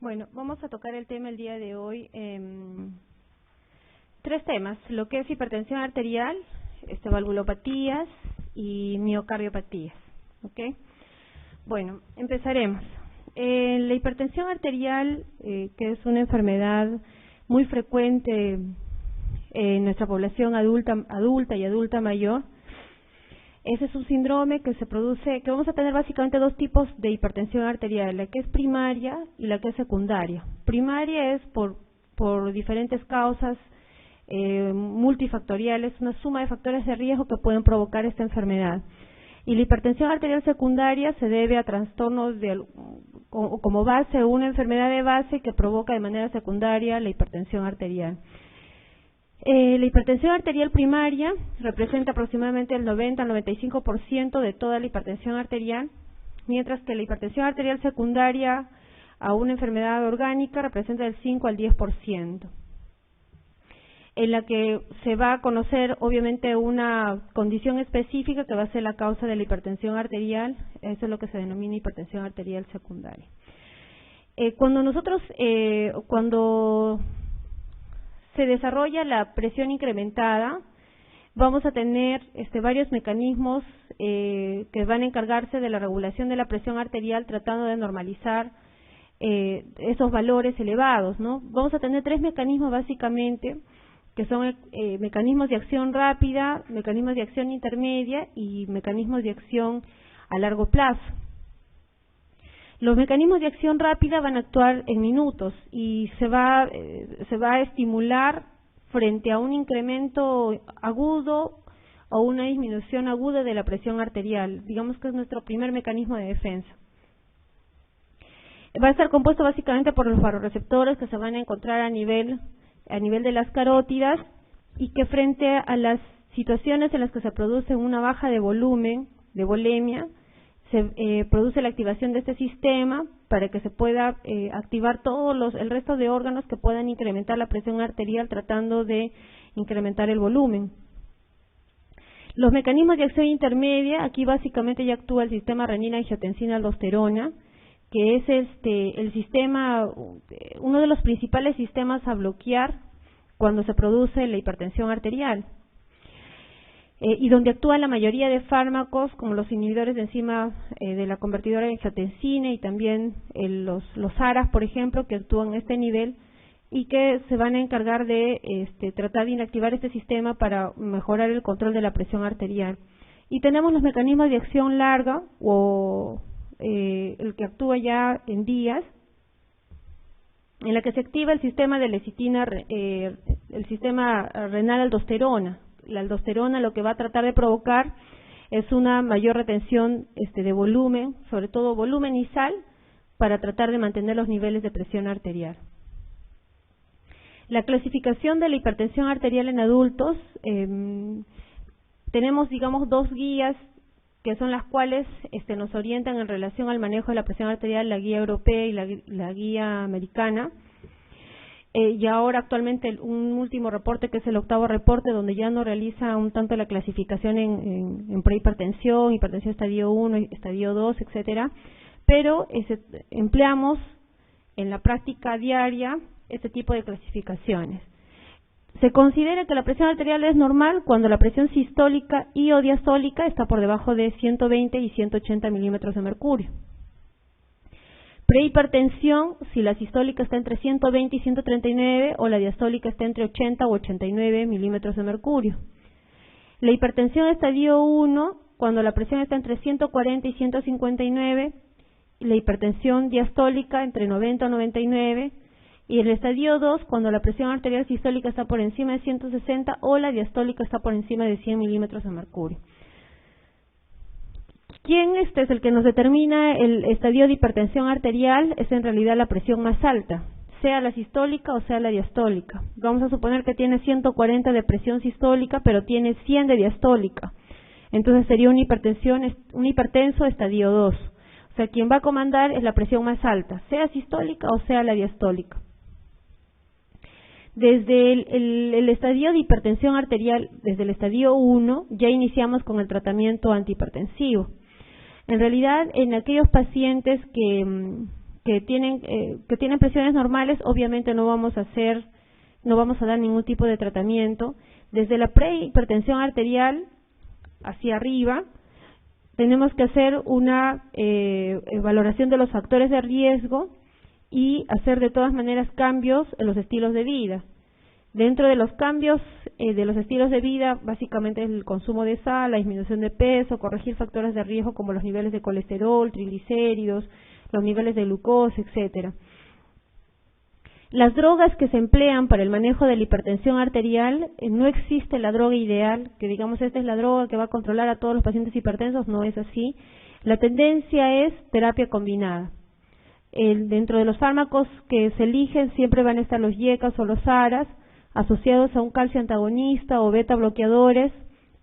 Bueno, vamos a tocar el tema el día de hoy. Tres temas, lo que es hipertensión arterial, valvulopatías y miocardiopatías. ¿Ok? Bueno, empezaremos. La hipertensión arterial, que es una enfermedad muy frecuente en nuestra población adulta y adulta mayor. Ese es un síndrome que se produce, que vamos a tener básicamente dos tipos de hipertensión arterial, la que es primaria y la que es secundaria. Primaria es por diferentes causas multifactoriales, una suma de factores de riesgo que pueden provocar esta enfermedad. Y la hipertensión arterial secundaria se debe a trastornos como base, una enfermedad de base que provoca de manera secundaria la hipertensión arterial. La hipertensión arterial primaria representa aproximadamente el 90 al 95% de toda la hipertensión arterial, mientras que la hipertensión arterial secundaria a una enfermedad orgánica representa del 5 al 10%. En la que se va a conocer obviamente una condición específica que va a ser la causa de la hipertensión arterial, eso es lo que se denomina hipertensión arterial secundaria. Cuando se desarrolla la presión incrementada, vamos a tener varios mecanismos que van a encargarse de la regulación de la presión arterial, tratando de normalizar esos valores elevados, ¿no? Vamos a tener tres mecanismos básicamente, que son mecanismos de acción rápida, mecanismos de acción intermedia y mecanismos de acción a largo plazo. Los mecanismos de acción rápida van a actuar en minutos y se va a estimular frente a un incremento agudo o una disminución aguda de la presión arterial. Digamos que es nuestro primer mecanismo de defensa. Va a estar compuesto básicamente por los barorreceptores que se van a encontrar a nivel de las carótidas, y que frente a las situaciones en las que se produce una baja de volumen, de volemia, se produce la activación de este sistema para que se pueda activar el resto de órganos que puedan incrementar la presión arterial, tratando de incrementar el volumen. Los mecanismos de acción intermedia, aquí básicamente ya actúa el sistema renina-angiotensina-aldosterona, que es el sistema, uno de los principales sistemas a bloquear cuando se produce la hipertensión arterial, y donde actúa la mayoría de fármacos, como los inhibidores de enzima de la convertidora de angiotensina y también los ARAs, por ejemplo, que actúan a este nivel y que se van a encargar de tratar de inactivar este sistema para mejorar el control de la presión arterial. Y tenemos los mecanismos de acción larga, o el que actúa ya en días, en la que se activa el sistema de lecitina, el sistema renal-aldosterona. La aldosterona lo que va a tratar de provocar es una mayor retención de volumen, sobre todo volumen y sal, para tratar de mantener los niveles de presión arterial. La clasificación de la hipertensión arterial en adultos, tenemos, digamos, dos guías que son las cuales nos orientan en relación al manejo de la presión arterial, la guía europea y la guía americana. Y ahora actualmente un último reporte, que es el 8º reporte, donde ya no realiza un tanto la clasificación en prehipertensión, hipertensión estadio 1, estadio 2, etcétera, pero empleamos en la práctica diaria este tipo de clasificaciones. Se considera que la presión arterial es normal cuando la presión sistólica y o diastólica está por debajo de 120 y 180 milímetros de mercurio. Prehipertensión, si la sistólica está entre 120 y 139 o la diastólica está entre 80 o 89 milímetros de mercurio. La hipertensión estadio 1, cuando la presión está entre 140 y 159, y la hipertensión diastólica entre 90 o 99, y el estadio 2, cuando la presión arterial sistólica está por encima de 160 o la diastólica está por encima de 100 milímetros de mercurio. ¿Quién es el que nos determina el estadio de hipertensión arterial? Es en realidad la presión más alta, sea la sistólica o sea la diastólica. Vamos a suponer que tiene 140 de presión sistólica, pero tiene 100 de diastólica. Entonces sería un hipertenso estadio 2. O sea, quien va a comandar es la presión más alta, sea sistólica o sea la diastólica. Desde el estadio de hipertensión arterial, desde el estadio 1, ya iniciamos con el tratamiento antihipertensivo. En realidad, en aquellos pacientes que tienen presiones normales, obviamente no vamos a dar ningún tipo de tratamiento. Desde la prehipertensión arterial hacia arriba, tenemos que hacer una valoración de los factores de riesgo y hacer de todas maneras cambios en los estilos de vida. Dentro de los cambios de los estilos de vida, básicamente el consumo de sal, la disminución de peso, corregir factores de riesgo como los niveles de colesterol, triglicéridos, los niveles de glucosa, etcétera. Las drogas que se emplean para el manejo de la hipertensión arterial, no existe la droga ideal, que digamos esta es la droga que va a controlar a todos los pacientes hipertensos, no es así. La tendencia es terapia combinada. Dentro de los fármacos que se eligen siempre van a estar los YECAs o los ARAs, asociados a un calcio antagonista o beta bloqueadores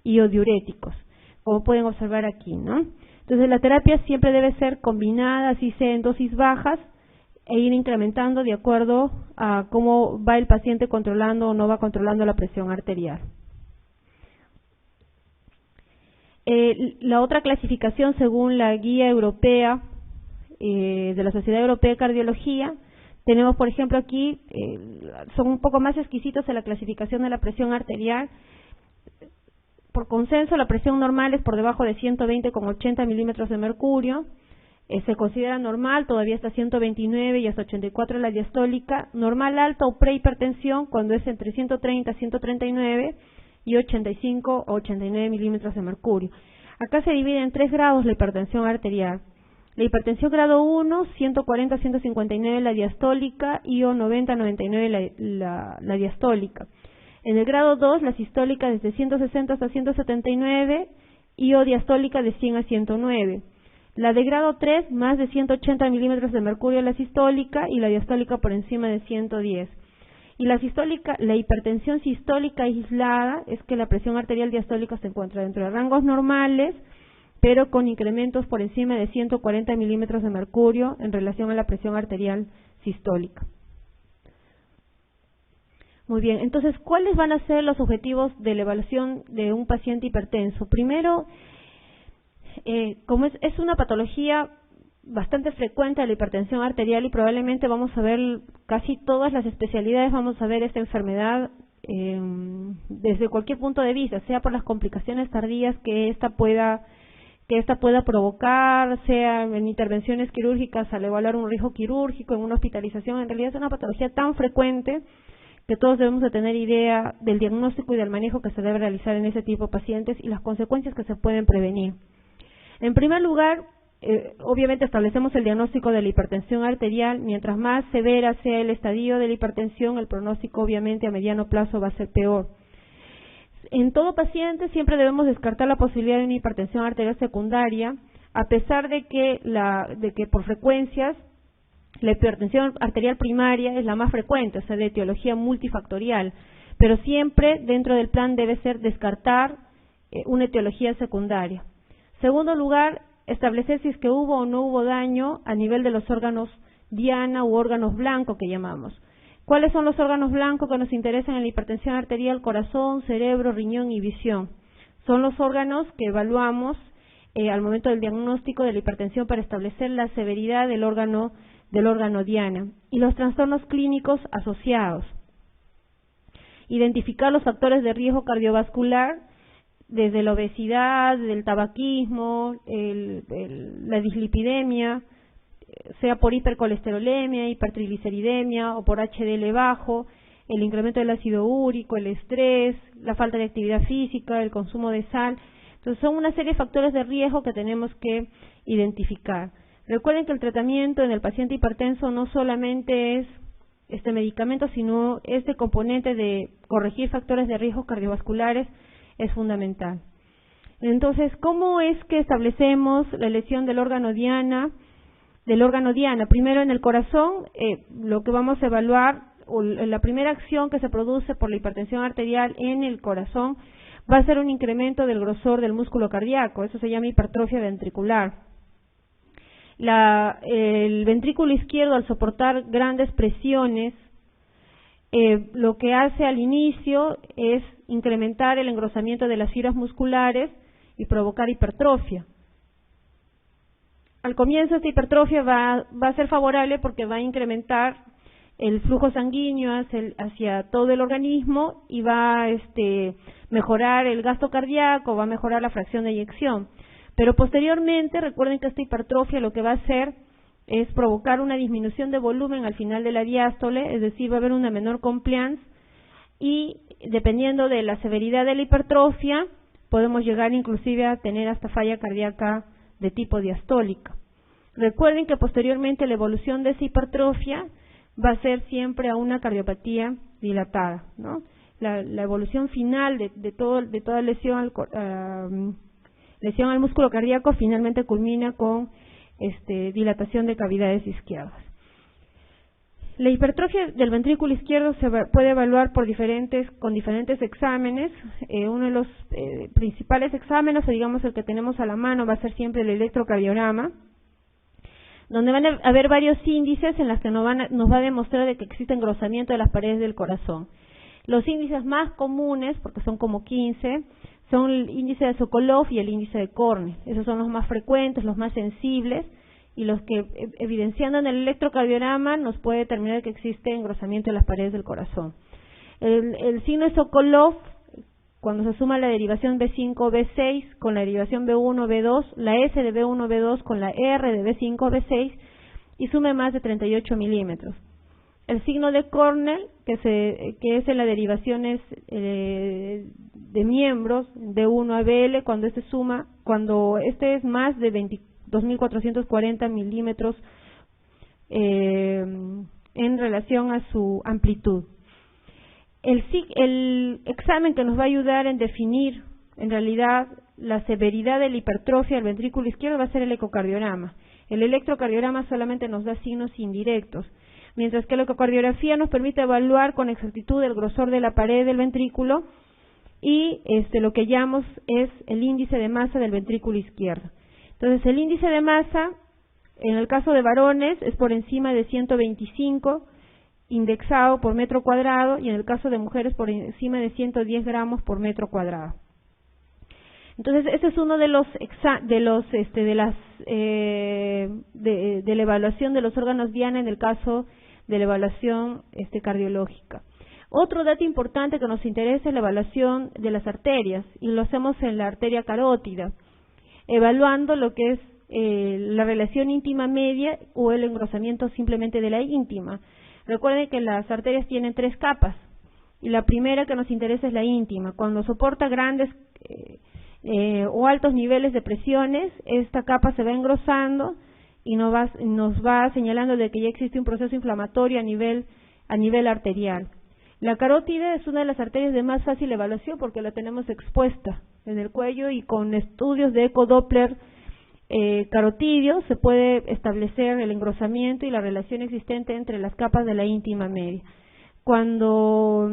y o diuréticos, como pueden observar aquí, ¿no? Entonces la terapia siempre debe ser combinada, así sea en dosis bajas, e ir incrementando de acuerdo a cómo va el paciente controlando o no va controlando la presión arterial. La otra clasificación según la guía europea de la Sociedad Europea de Cardiología, tenemos por ejemplo aquí, son un poco más exquisitos en la clasificación de la presión arterial. Por consenso, la presión normal es por debajo de 120,80 milímetros de mercurio. Se considera normal, todavía hasta 129 y hasta 84 la diastólica. Normal alta o prehipertensión cuando es entre 130 a 139 y 85 o 89 milímetros de mercurio. Acá se divide en 3 grados la hipertensión arterial. La hipertensión grado 1, 140 a 159 la diastólica y o 90 a 99 la diastólica. En el grado 2, la sistólica desde 160 hasta 179 y o diastólica de 100 a 109. La de grado 3, más de 180 milímetros de mercurio la sistólica y la diastólica por encima de 110. Y la hipertensión sistólica aislada es que la presión arterial diastólica se encuentra dentro de rangos normales, pero con incrementos por encima de 140 milímetros de mercurio en relación a la presión arterial sistólica. Muy bien, entonces, ¿cuáles van a ser los objetivos de la evaluación de un paciente hipertenso? Primero, como es una patología bastante frecuente de la hipertensión arterial y probablemente vamos a ver casi todas las especialidades, vamos a ver esta enfermedad desde cualquier punto de vista, sea por las complicaciones tardías que esta pueda provocar, sea en intervenciones quirúrgicas al evaluar un riesgo quirúrgico, en una hospitalización. En realidad es una patología tan frecuente que todos debemos de tener idea del diagnóstico y del manejo que se debe realizar en ese tipo de pacientes y las consecuencias que se pueden prevenir. En primer lugar, obviamente establecemos el diagnóstico de la hipertensión arterial. Mientras más severa sea el estadio de la hipertensión, el pronóstico obviamente a mediano plazo va a ser peor. En todo paciente siempre debemos descartar la posibilidad de una hipertensión arterial secundaria, a pesar de que por frecuencias la hipertensión arterial primaria es la más frecuente, o sea, de etiología multifactorial, pero siempre dentro del plan debe ser descartar una etiología secundaria. Segundo lugar, establecer si es que hubo o no hubo daño a nivel de los órganos diana u órganos blancos que llamamos. ¿Cuáles son los órganos blancos que nos interesan en la hipertensión arterial? Corazón, cerebro, riñón y visión. Son los órganos que evaluamos al momento del diagnóstico de la hipertensión para establecer la severidad del órgano diana. Y los trastornos clínicos asociados. Identificar los factores de riesgo cardiovascular desde la obesidad, del tabaquismo, la dislipidemia, sea por hipercolesterolemia, hipertrigliceridemia o por HDL bajo, el incremento del ácido úrico, el estrés, la falta de actividad física, el consumo de sal. Entonces son una serie de factores de riesgo que tenemos que identificar. Recuerden que el tratamiento en el paciente hipertenso no solamente es este medicamento, sino este componente de corregir factores de riesgo cardiovasculares es fundamental. Entonces, ¿cómo es que establecemos la lesión del órgano diana? Primero en el corazón, lo que vamos a evaluar, o la primera acción que se produce por la hipertensión arterial en el corazón, va a ser un incremento del grosor del músculo cardíaco, eso se llama hipertrofia ventricular. El ventrículo izquierdo, al soportar grandes presiones, lo que hace al inicio es incrementar el engrosamiento de las fibras musculares y provocar hipertrofia. al comienzo esta hipertrofia va a ser favorable porque va a incrementar el flujo sanguíneo hacia todo el organismo y va a mejorar el gasto cardíaco, va a mejorar la fracción de eyección. Pero posteriormente, recuerden que esta hipertrofia lo que va a hacer es provocar una disminución de volumen al final de la diástole, es decir, va a haber una menor compliance y dependiendo de la severidad de la hipertrofia, podemos llegar inclusive a tener hasta falla cardíaca de tipo diastólica. Recuerden que posteriormente la evolución de esa hipertrofia va a ser siempre a una cardiopatía dilatada, ¿no? La evolución final de toda lesión al músculo cardíaco finalmente culmina con dilatación de cavidades isquiadas. La hipertrofia del ventrículo izquierdo se puede evaluar con diferentes exámenes. Uno de los principales exámenes, o digamos el que tenemos a la mano, va a ser siempre el electrocardiograma, donde van a haber varios índices en los que nos va a demostrar de que existe engrosamiento de las paredes del corazón. Los índices más comunes, porque son como 15, son el índice de Sokolov y el índice de Cornell. Esos son los más frecuentes, los más sensibles, y los que, evidenciando en el electrocardiograma, nos puede determinar que existe engrosamiento de las paredes del corazón. El signo de Sokolov, cuando se suma la derivación B5, B6 con la derivación B1, B2, la S de B1, B2 con la R de B5, B6 y sume más de 38 milímetros. El signo de Cornell, que es en las derivaciones de miembros de 1 a BL, cuando este es más de 22.440 milímetros en relación a su amplitud. El examen que nos va a ayudar en definir, en realidad, la severidad de la hipertrofia del ventrículo izquierdo va a ser el ecocardiograma. El electrocardiograma solamente nos da signos indirectos, mientras que la ecocardiografía nos permite evaluar con exactitud el grosor de la pared del ventrículo y lo que llamamos es el índice de masa del ventrículo izquierdo. Entonces, el índice de masa, en el caso de varones, es por encima de 125 indexado por metro cuadrado y en el caso de mujeres por encima de 110 gramos por metro cuadrado. Entonces, ese es uno de la evaluación de los órganos diana en el caso de la evaluación cardiológica. Otro dato importante que nos interesa es la evaluación de las arterias y lo hacemos en la arteria carótida, evaluando lo que es la relación íntima media o el engrosamiento simplemente de la íntima. Recuerden que las arterias tienen 3 capas y la primera que nos interesa es la íntima. Cuando soporta grandes o altos niveles de presiones, esta capa se va engrosando y nos va señalando de que ya existe un proceso inflamatorio a nivel arterial. La carótida es una de las arterias de más fácil evaluación porque la tenemos expuesta en el cuello y con estudios de ecodoppler carotidio se puede establecer el engrosamiento y la relación existente entre las capas de la íntima media. Cuando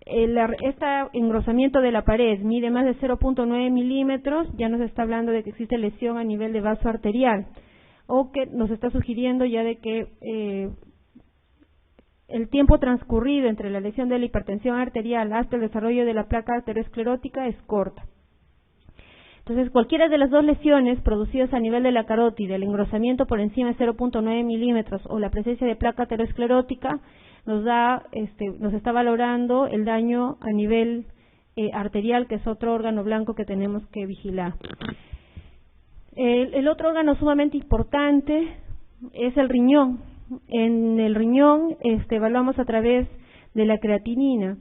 este engrosamiento de la pared mide más de 0.9 milímetros, ya nos está hablando de que existe lesión a nivel de vaso arterial o que nos está sugiriendo ya de que el tiempo transcurrido entre la lesión de la hipertensión arterial hasta el desarrollo de la placa aterosclerótica es corta. Entonces, cualquiera de las dos lesiones producidas a nivel de la carótida, el engrosamiento por encima de 0.9 milímetros o la presencia de placa aterosclerótica, nos está valorando el daño a nivel arterial, que es otro órgano blanco que tenemos que vigilar. El otro órgano sumamente importante es el riñón. En el riñón evaluamos a través de la creatinina.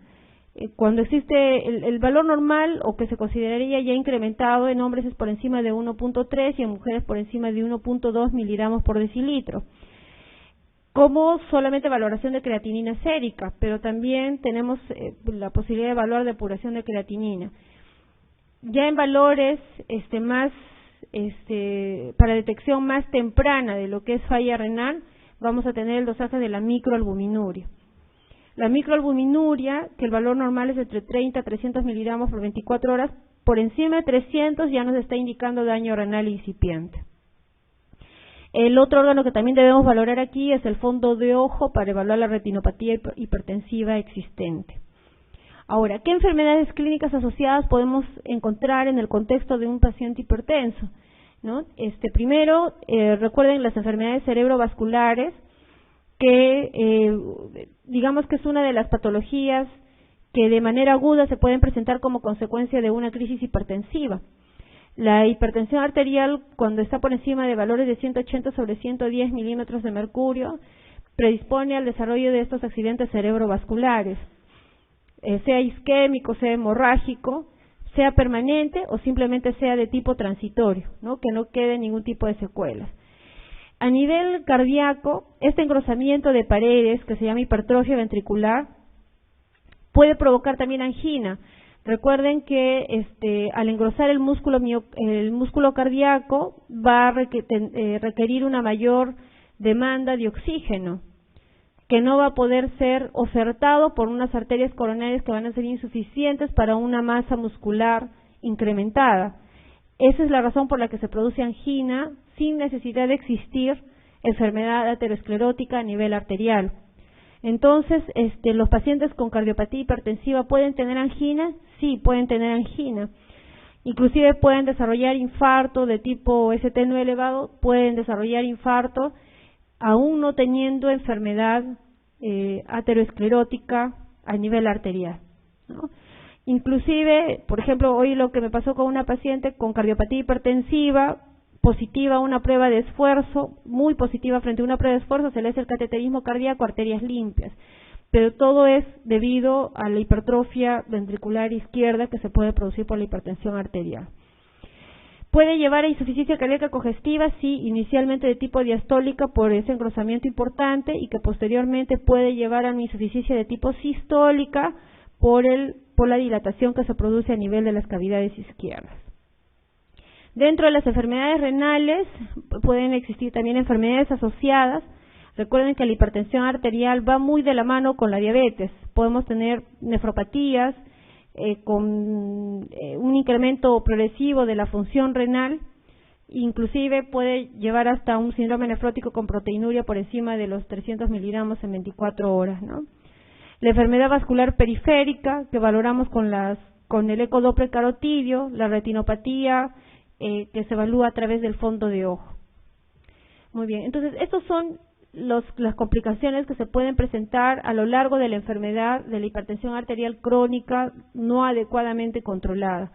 Cuando existe el valor normal o que se consideraría ya incrementado en hombres es por encima de 1.3 y en mujeres por encima de 1.2 miligramos por decilitro. Como solamente valoración de creatinina sérica, pero también tenemos la posibilidad de evaluar depuración de creatinina. Ya en valores para detección más temprana de lo que es falla renal, vamos a tener el dosaje de la microalbuminuria. La microalbuminuria, que el valor normal es entre 30 a 300 miligramos por 24 horas, por encima de 300 ya nos está indicando daño renal incipiente. El otro órgano que también debemos valorar aquí es el fondo de ojo para evaluar la retinopatía hipertensiva existente. Ahora, ¿qué enfermedades clínicas asociadas podemos encontrar en el contexto de un paciente hipertenso? ¿no? Primero, recuerden las enfermedades cerebrovasculares, que digamos que es una de las patologías que de manera aguda se pueden presentar como consecuencia de una crisis hipertensiva. La hipertensión arterial, cuando está por encima de valores de 180 sobre 110 milímetros de mercurio, predispone al desarrollo de estos accidentes cerebrovasculares, sea isquémico, sea hemorrágico, sea permanente o simplemente sea de tipo transitorio, ¿no? Que no quede ningún tipo de secuelas. A nivel cardíaco, este engrosamiento de paredes, que se llama hipertrofia ventricular, puede provocar también angina. Recuerden que al engrosar el músculo cardíaco va a requerir una mayor demanda de oxígeno, que no va a poder ser ofertado por unas arterias coronarias que van a ser insuficientes para una masa muscular incrementada. Esa es la razón por la que se produce angina sin necesidad de existir enfermedad aterosclerótica a nivel arterial. Entonces, ¿los pacientes con cardiopatía hipertensiva pueden tener angina? Sí, pueden tener angina. Inclusive pueden desarrollar infarto de tipo ST no elevado, pueden desarrollar infarto aún no teniendo enfermedad aterosclerótica a nivel arterial, ¿no? Inclusive, por ejemplo, hoy lo que me pasó con una paciente con cardiopatía hipertensiva, positiva a una prueba de esfuerzo, muy positiva frente a una prueba de esfuerzo, se le hace el cateterismo cardíaco, arterias limpias, pero todo es debido a la hipertrofia ventricular izquierda que se puede producir por la hipertensión arterial. Puede llevar a insuficiencia cardíaca congestiva, sí, inicialmente de tipo diastólica por ese engrosamiento importante y que posteriormente puede llevar a una insuficiencia de tipo sistólica por la dilatación que se produce a nivel de las cavidades izquierdas. Dentro de las enfermedades renales pueden existir también enfermedades asociadas. Recuerden que la hipertensión arterial va muy de la mano con la diabetes. Podemos tener nefropatías con un incremento progresivo de la función renal, inclusive puede llevar hasta un síndrome nefrótico con proteinuria por encima de los 300 miligramos en 24 horas, ¿no? La enfermedad vascular periférica, que valoramos con el ecodoppler carotidio, la retinopatía, que se evalúa a través del fondo de ojo. Muy bien, entonces estos son las complicaciones que se pueden presentar a lo largo de la enfermedad de la hipertensión arterial crónica no adecuadamente controlada.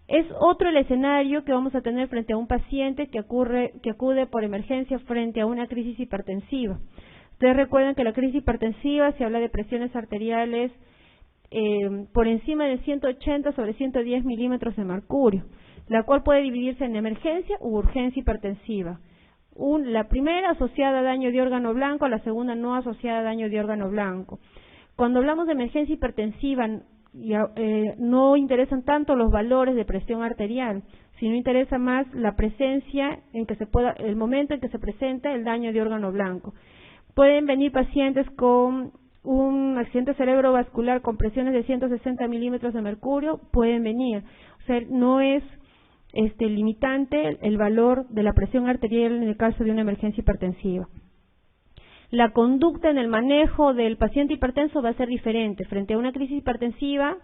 Es otro el escenario que vamos a tener frente a un paciente que acude por emergencia frente a una crisis hipertensiva. Ustedes recuerdan que la crisis hipertensiva se habla de presiones arteriales por encima de 180 sobre 110 milímetros de mercurio, la cual puede dividirse en emergencia u urgencia hipertensiva. La primera asociada a daño de órgano blanco, la segunda no asociada a daño de órgano blanco. Cuando hablamos de emergencia hipertensiva, no interesan tanto los valores de presión arterial, sino interesa más la presencia el momento en que se presenta el daño de órgano blanco. Pueden venir pacientes con un accidente cerebrovascular con presiones de 160 milímetros de mercurio, pueden venir. O sea, no es limitante el valor de la presión arterial en el caso de una emergencia hipertensiva. La conducta en el manejo del paciente hipertenso va a ser diferente. Frente a una crisis hipertensiva,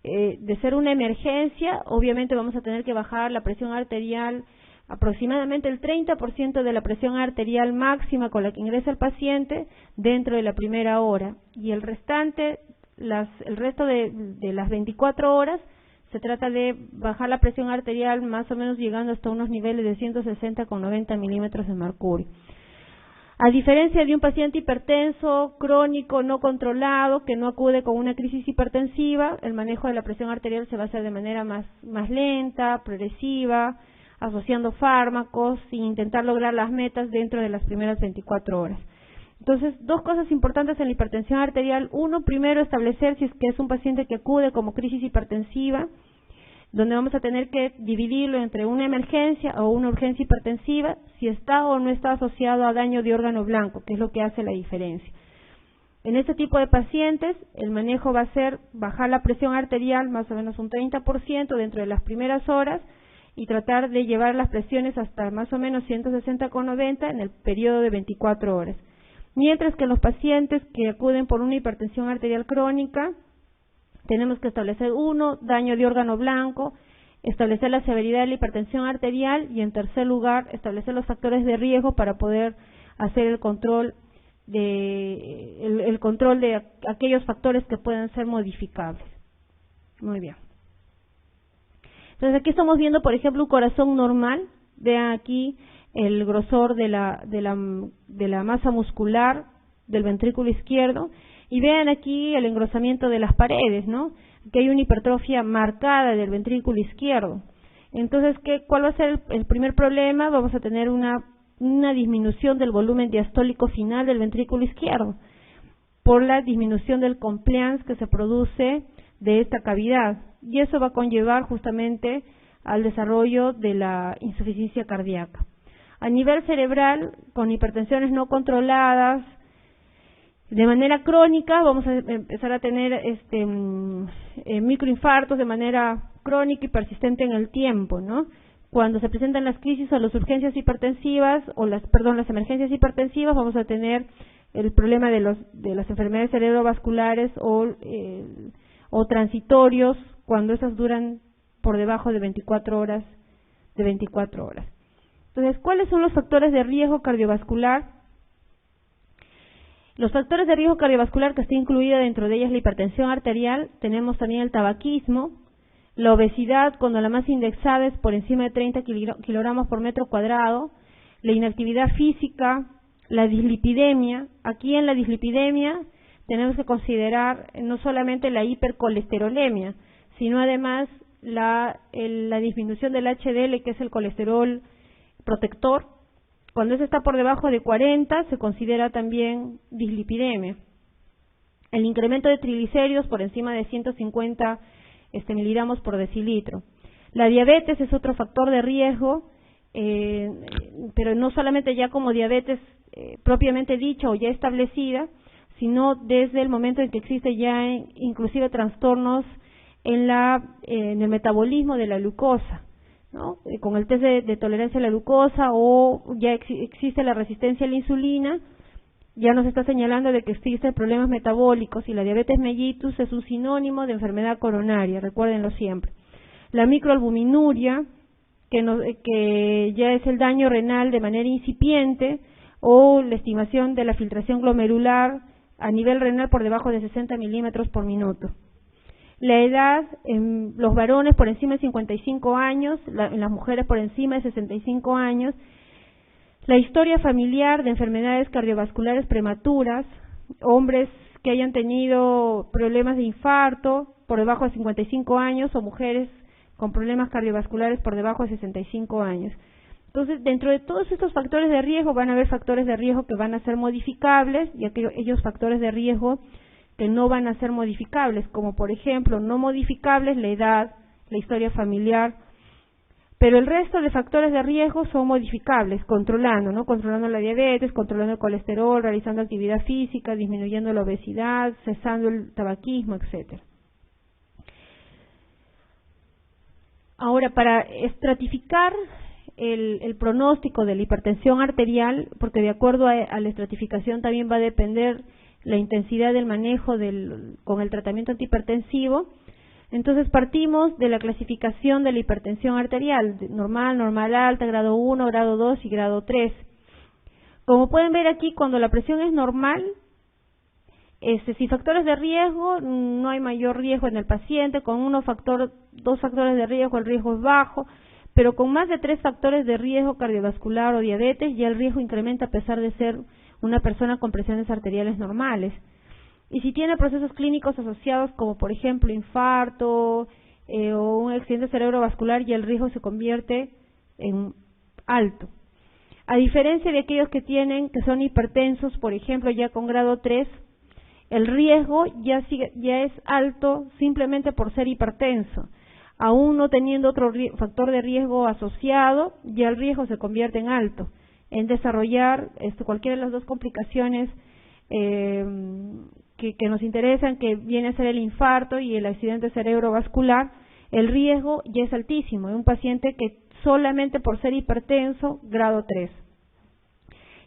de ser una emergencia, obviamente vamos a tener que bajar la presión arterial aproximadamente el 30% de la presión arterial máxima con la que ingresa el paciente dentro de la primera hora, y el resto de las 24 horas se trata de bajar la presión arterial más o menos llegando hasta unos niveles de 160 con 90 milímetros de mercurio. A diferencia de un paciente hipertenso, crónico, no controlado, que no acude con una crisis hipertensiva, el manejo de la presión arterial se va a hacer de manera más lenta, progresiva, asociando fármacos e intentar lograr las metas dentro de las primeras 24 horas. Entonces, dos cosas importantes en la hipertensión arterial. Uno, primero, establecer si es que es un paciente que acude como crisis hipertensiva, donde vamos a tener que dividirlo entre una emergencia o una urgencia hipertensiva, si está o no está asociado a daño de órgano blanco, que es lo que hace la diferencia. En este tipo de pacientes, el manejo va a ser bajar la presión arterial más o menos un 30% dentro de las primeras horas y tratar de llevar las presiones hasta más o menos 160,90 en el periodo de 24 horas. Mientras que en los pacientes que acuden por una hipertensión arterial crónica, tenemos que establecer uno, daño de órgano blanco, establecer la severidad de la hipertensión arterial y, en tercer lugar, establecer los factores de riesgo para poder hacer el control de aquellos factores que pueden ser modificables. Muy bien. Entonces aquí estamos viendo, por ejemplo, un corazón normal. Vean aquí el grosor de la masa muscular del ventrículo izquierdo y vean aquí el engrosamiento de las paredes, ¿no? Que hay una hipertrofia marcada del ventrículo izquierdo. Entonces, ¿cuál va a ser el primer problema? Vamos a tener una disminución del volumen diastólico final del ventrículo izquierdo por la disminución del compliance que se produce de esta cavidad, y eso va a conllevar justamente al desarrollo de la insuficiencia cardíaca. A nivel cerebral, con hipertensiones no controladas, de manera crónica, vamos a empezar a tener microinfartos de manera crónica y persistente en el tiempo, ¿no? Cuando se presentan las crisis o las urgencias hipertensivas, las emergencias hipertensivas, vamos a tener el problema de las enfermedades cerebrovasculares o transitorios, cuando esas duran por debajo de 24 horas. Entonces, ¿cuáles son los factores de riesgo cardiovascular? Los factores de riesgo cardiovascular que está incluida dentro de ellas la hipertensión arterial, tenemos también el tabaquismo, la obesidad cuando la masa indexada es por encima de 30 kilogramos por metro cuadrado, la inactividad física, la dislipidemia. Aquí en la dislipidemia tenemos que considerar no solamente la hipercolesterolemia, sino además la disminución del HDL, que es el colesterol protector. Cuando ese está por debajo de 40, se considera también dislipidemia. El incremento de triglicéridos por encima de 150 miligramos por decilitro. La diabetes es otro factor de riesgo, pero no solamente ya como diabetes propiamente dicha o ya establecida, sino desde el momento en que existe ya inclusive trastornos en el metabolismo de la glucosa, ¿no? Con el test de tolerancia a la glucosa, o ya existe la resistencia a la insulina, ya nos está señalando de que existen problemas metabólicos, y la diabetes mellitus es un sinónimo de enfermedad coronaria, recuérdenlo siempre. La microalbuminuria, que ya es el daño renal de manera incipiente, o la estimación de la filtración glomerular a nivel renal por debajo de 60 milímetros por minuto. La edad en los varones por encima de 55 años, en las mujeres por encima de 65 años. La historia familiar de enfermedades cardiovasculares prematuras, hombres que hayan tenido problemas de infarto por debajo de 55 años o mujeres con problemas cardiovasculares por debajo de 65 años. Entonces, dentro de todos estos factores de riesgo van a haber factores de riesgo que van a ser modificables y aquellos factores de riesgo que no van a ser modificables, como por ejemplo no modificables la edad, la historia familiar, pero el resto de factores de riesgo son modificables, controlando la diabetes, controlando el colesterol, realizando actividad física, disminuyendo la obesidad, cesando el tabaquismo, etcétera. Ahora, para estratificar el pronóstico de la hipertensión arterial, porque de acuerdo a la estratificación también va a depender la intensidad del manejo con el tratamiento antihipertensivo. Entonces partimos de la clasificación de la hipertensión arterial, normal, normal alta, grado 1, grado 2 y grado 3. Como pueden ver aquí, cuando la presión es normal, sin factores de riesgo, no hay mayor riesgo en el paciente. Con dos factores de riesgo, el riesgo es bajo, pero con más de 3 factores de riesgo cardiovascular o diabetes, ya el riesgo incrementa a pesar de ser una persona con presiones arteriales normales. Y si tiene procesos clínicos asociados como por ejemplo infarto o un accidente cerebrovascular, ya el riesgo se convierte en alto. A diferencia de aquellos que son hipertensos, por ejemplo ya con grado 3, el riesgo ya es alto simplemente por ser hipertenso. Aún no teniendo otro factor de riesgo asociado, ya el riesgo se convierte en alto, en desarrollar cualquiera de las dos complicaciones que nos interesan, que viene a ser el infarto y el accidente cerebrovascular. El riesgo ya es altísimo en un paciente que solamente por ser hipertenso, grado 3.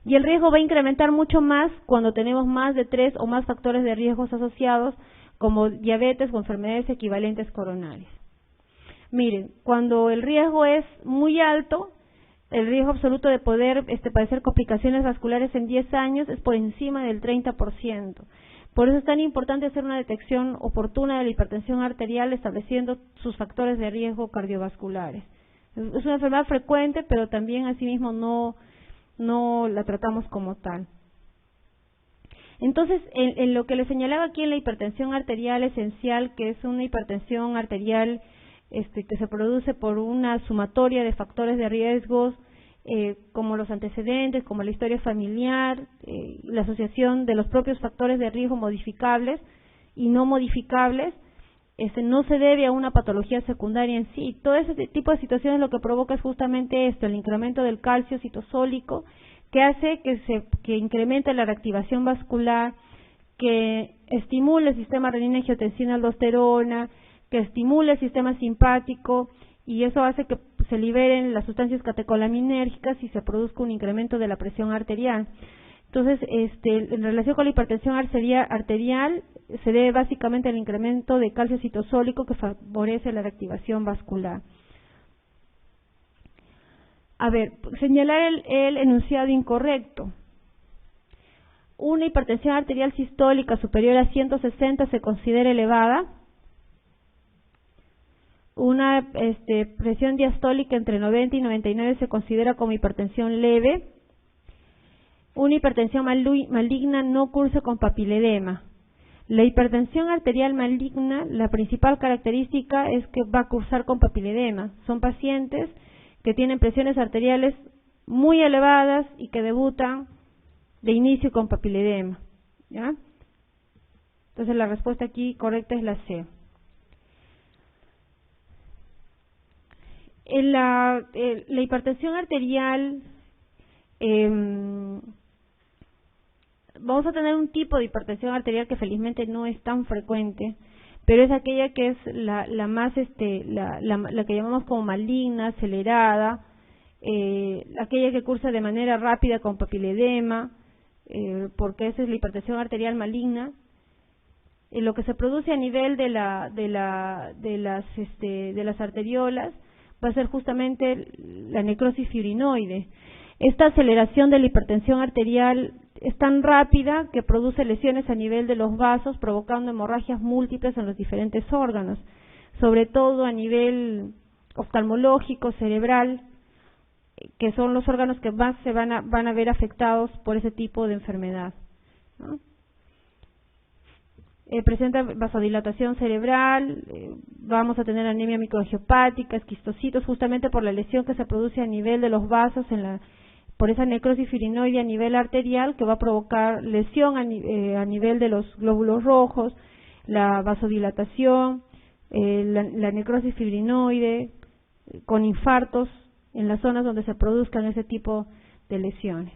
Y el riesgo va a incrementar mucho más cuando tenemos más de 3 o más factores de riesgos asociados, como diabetes o enfermedades equivalentes coronarias. Miren, cuando el riesgo es muy alto, el riesgo absoluto de poder padecer complicaciones vasculares en 10 años es por encima del 30%. Por eso es tan importante hacer una detección oportuna de la hipertensión arterial estableciendo sus factores de riesgo cardiovasculares. Es una enfermedad frecuente, pero también asimismo no la tratamos como tal. Entonces, en lo que le señalaba aquí en la hipertensión arterial esencial, que es una hipertensión arterial que se produce por una sumatoria de factores de riesgos, como los antecedentes, como la historia familiar, la asociación de los propios factores de riesgo modificables y no modificables, no se debe a una patología secundaria en sí. Todo ese tipo de situaciones lo que provoca es justamente esto, el incremento del calcio citosólico, que hace que incremente la reactivación vascular, que estimule el sistema renina-angiotensina-aldosterona, que estimule el sistema simpático, y eso hace que se liberen las sustancias catecolaminérgicas y se produzca un incremento de la presión arterial. Entonces, en relación con la hipertensión arterial, se debe básicamente al incremento de calcio citosólico que favorece la reactivación vascular. A ver, señalar el enunciado incorrecto. Una hipertensión arterial sistólica superior a 160 se considera elevada. Una presión diastólica entre 90 y 99 se considera como hipertensión leve. Una hipertensión maligna no cursa con papiledema. La hipertensión arterial maligna, la principal característica es que va a cursar con papiledema. Son pacientes que tienen presiones arteriales muy elevadas y que debutan de inicio con papiledema, ¿ya? Entonces la respuesta aquí correcta es la C. En la hipertensión arterial, vamos a tener un tipo de hipertensión arterial que felizmente no es tan frecuente, pero es aquella que es la que llamamos como maligna, acelerada, aquella que cursa de manera rápida con papiledema, porque esa es la hipertensión arterial maligna. Lo que se produce a nivel de las arteriolas va a ser justamente la necrosis fibrinoide. Esta aceleración de la hipertensión arterial es tan rápida que produce lesiones a nivel de los vasos, provocando hemorragias múltiples en los diferentes órganos, sobre todo a nivel oftalmológico, cerebral, que son los órganos que más se van a ver afectados por ese tipo de enfermedad, ¿no? Presenta vasodilatación cerebral, vamos a tener anemia microangiopática, esquistocitos, justamente por la lesión que se produce a nivel de los vasos por esa necrosis fibrinoide a nivel arterial, que va a provocar lesión a nivel de los glóbulos rojos, la vasodilatación, la necrosis fibrinoide, con infartos en las zonas donde se produzcan ese tipo de lesiones.